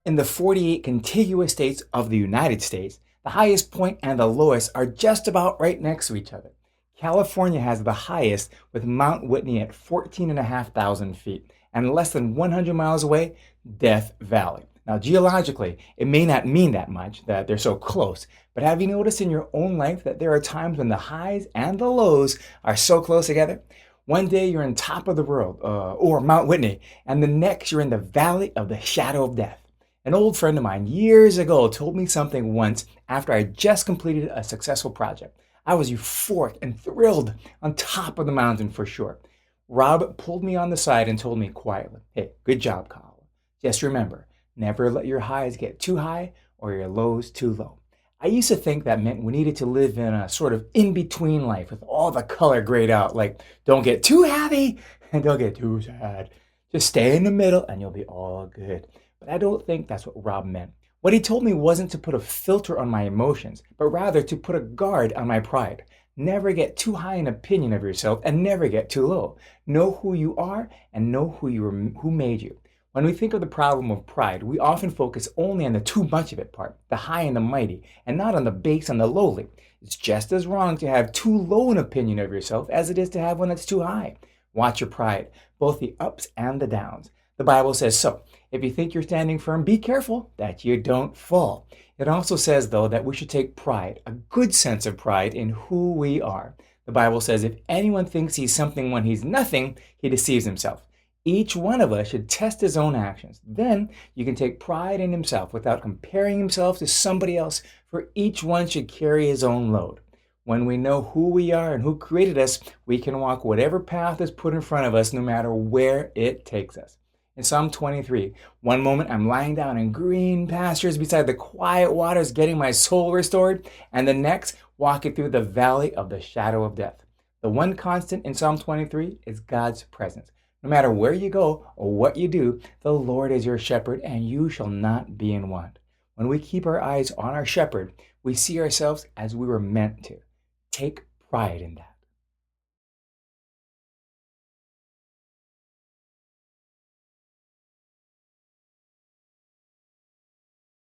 In the 48 contiguous states of the United States, the highest point and the lowest are just about right next to each other. California has the highest, with Mount Whitney at 14,500 feet, and less than 100 miles away, Death Valley. Now, geologically, it may not mean that much that they're so close, but have you noticed in your own life that there are times when the highs and the lows are so close together? One day you're on top of the world, or Mount Whitney, and the next you're in the valley of the shadow of death. An old friend of mine years ago told me something once after I just completed a successful project. I was euphoric and thrilled, on top of the mountain for sure. Rob pulled me on the side and told me quietly, "Hey, good job, Kaʻala. Just remember, never let your highs get too high or your lows too low." I used to think that meant we needed to live in a sort of in-between life with all the color grayed out, like don't get too happy and don't get too sad. Just stay in the middle and you'll be all good. But I don't think that's what Rob meant. What he told me wasn't to put a filter on my emotions, but rather to put a guard on my pride. Never get too high an opinion of yourself and never get too low. Know who you are and know who made you. When we think of the problem of pride, we often focus only on the too much of it part, the high and the mighty, and not on the base and the lowly. It's just as wrong to have too low an opinion of yourself as it is to have one that's too high. Watch your pride, both the ups and the downs. The Bible says so. If you think you're standing firm, be careful that you don't fall. It also says, though, that we should take pride, a good sense of pride in who we are. The Bible says if anyone thinks he's something when he's nothing, he deceives himself. Each one of us should test his own actions. Then you can take pride in himself without comparing himself to somebody else, for each one should carry his own load. When we know who we are and who created us, we can walk whatever path is put in front of us, no matter where it takes us. In Psalm 23, one moment I'm lying down in green pastures beside the quiet waters getting my soul restored, and the next walking through the valley of the shadow of death. The one constant in Psalm 23 is God's presence. No matter where you go or what you do, the Lord is your shepherd and you shall not be in want. When we keep our eyes on our shepherd, we see ourselves as we were meant to. Take pride in that.